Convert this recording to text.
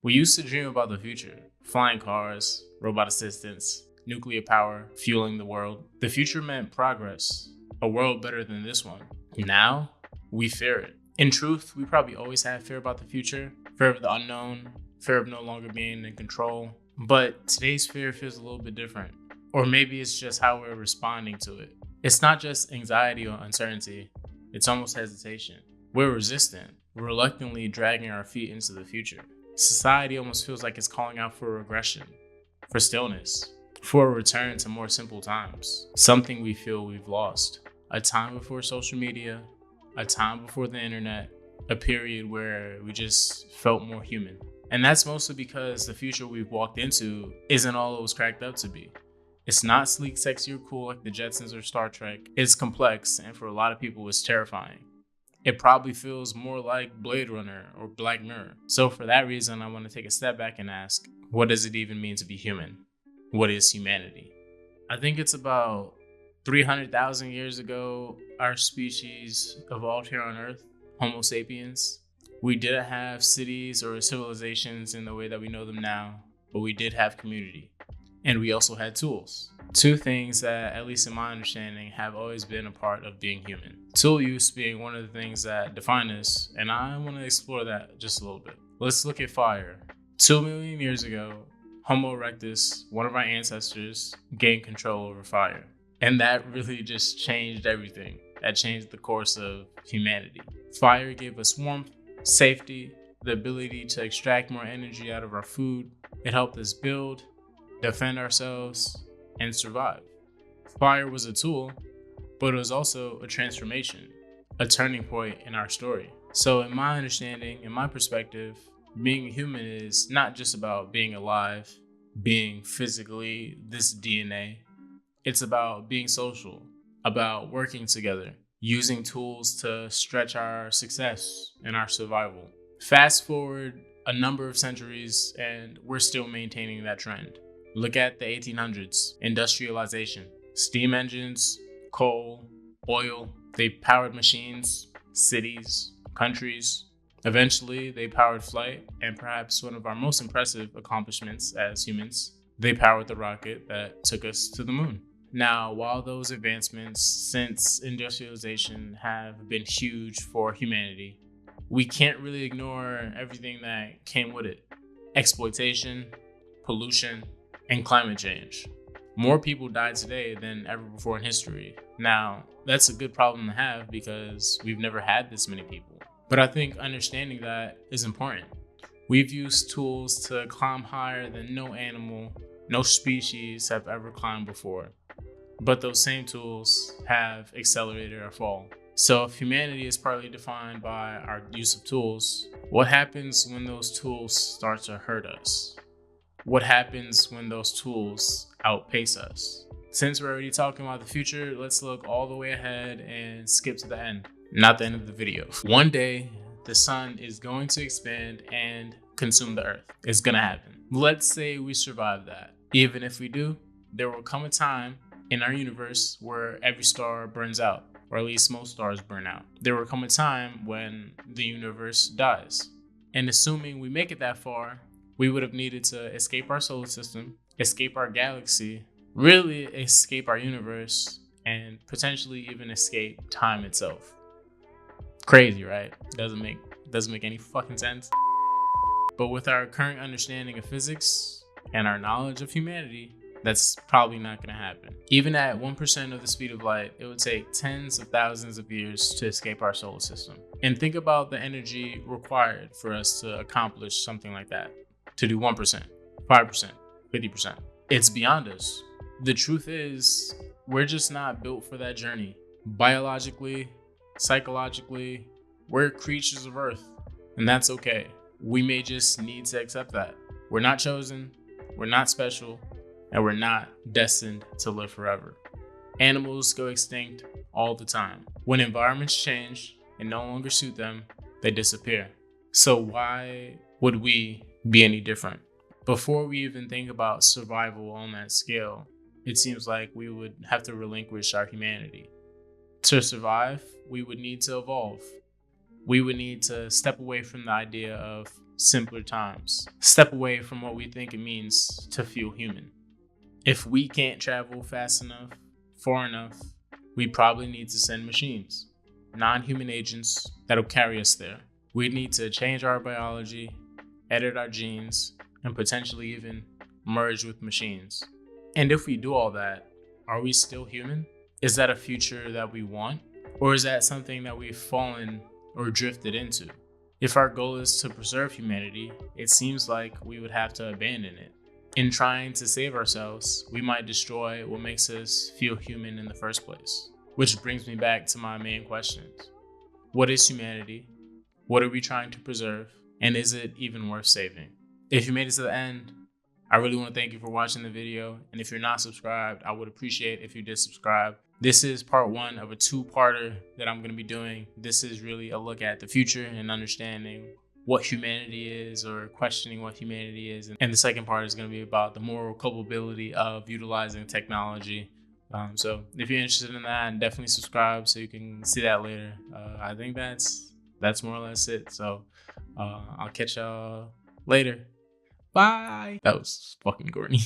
We used to dream about the future: flying cars, robot assistants, nuclear power fueling the world. The future meant progress, a world better than this one. Now, we fear it. In truth, we probably always had fear about the future: fear of the unknown, fear of no longer being in control. But today's fear feels a little bit different. Or maybe it's just how we're responding to it. It's not just anxiety or uncertainty, it's almost hesitation. We're resistant, reluctantly dragging our feet into the future. Society almost feels like it's calling out for regression, for stillness, for a return to more simple times. Something we feel we've lost. A time before social media, a time before the internet, a period where we just felt more human. And that's mostly because the future we've walked into isn't all it was cracked up to be. It's not sleek, sexy, or cool like the Jetsons or Star Trek. It's complex, and for a lot of people, it's terrifying. It probably feels more like Blade Runner or Black Mirror. So for that reason, I want to take a step back and ask, what does it even mean to be human? What is humanity? I think it's about 300,000 years ago, our species evolved here on Earth, Homo sapiens. We didn't have cities or civilizations in the way that we know them now, but we did have community. And we also had tools. Two things that, at least in my understanding, have always been a part of being human. Tool use being one of the things that define us, and I want to explore that just a little bit. Let's look at fire. 2 million years ago, Homo erectus, one of our ancestors, gained control over fire. And that really just changed everything. That changed the course of humanity. Fire gave us warmth, safety, the ability to extract more energy out of our food. It helped us build, defend ourselves, and survive. Fire was a tool, but it was also a transformation, a turning point in our story. So in my understanding, in my perspective, being a human is not just about being alive, being physically this DNA. It's about being social, about working together, using tools to stretch our success and our survival. Fast forward a number of centuries and we're still maintaining that trend. Look at the 1800s, industrialization, steam engines, coal, oil. They powered machines, cities, countries. Eventually, they powered flight, and perhaps one of our most impressive accomplishments as humans, they powered the rocket that took us to the moon. Now, while those advancements since industrialization have been huge for humanity, we can't really ignore everything that came with it. Exploitation, pollution, and climate change. More people died today than ever before in history. Now, that's a good problem to have because we've never had this many people. But I think understanding that is important. We've used tools to climb higher than no animal, no species have ever climbed before. But those same tools have accelerated our fall. So if humanity is partly defined by our use of tools, what happens when those tools start to hurt us? What happens when those tools outpace us? Since we're already talking about the future, let's look all the way ahead and skip to the end. Not the end of the video. One day, the sun is going to expand and consume the earth. It's gonna happen. Let's say we survive that. Even if we do, there will come a time in our universe where every star burns out, or at least most stars burn out. There will come a time when the universe dies. And assuming we make it that far, we would have needed to escape our solar system, escape our galaxy, really escape our universe, and potentially even escape time itself. Crazy, right? Doesn't make any fucking sense. But with our current understanding of physics and our knowledge of humanity, that's probably not going to happen. Even at 1% of the speed of light, it would take tens of thousands of years to escape our solar system. And think about the energy required for us to accomplish something like that. To do 1%, 5%, 50%. It's beyond us. The truth is, we're just not built for that journey. Biologically, psychologically, we're creatures of Earth, and that's okay. We may just need to accept that. We're not chosen, we're not special, and we're not destined to live forever. Animals go extinct all the time. When environments change and no longer suit them, they disappear. So why would we be any different? Before we even think about survival on that scale, it seems like we would have to relinquish our humanity. To survive, we would need to evolve. We would need to step away from the idea of simpler times. Step away from what we think it means to feel human. If we can't travel fast enough, far enough, we probably need to send machines, non-human agents that'll carry us there. We need to change our biology, edit our genes, and potentially even merge with machines. And if we do all that, are we still human? Is that a future that we want? Or is that something that we've fallen or drifted into? If our goal is to preserve humanity, it seems like we would have to abandon it. In trying to save ourselves, we might destroy what makes us feel human in the first place. Which brings me back to my main questions. What is humanity? What are we trying to preserve? And is it even worth saving? If you made it to the end, I really want to thank you for watching the video. And if you're not subscribed, I would appreciate if you did subscribe. This is part one of a two-parter that I'm going to be doing. This is really a look at the future and understanding what humanity is, or questioning what humanity is. And the second part is going to be about the moral culpability of utilizing technology. So if you're interested in that, definitely subscribe so you can see that later. I think that's more or less it. So I'll catch y'all later. Bye. That was fucking corny.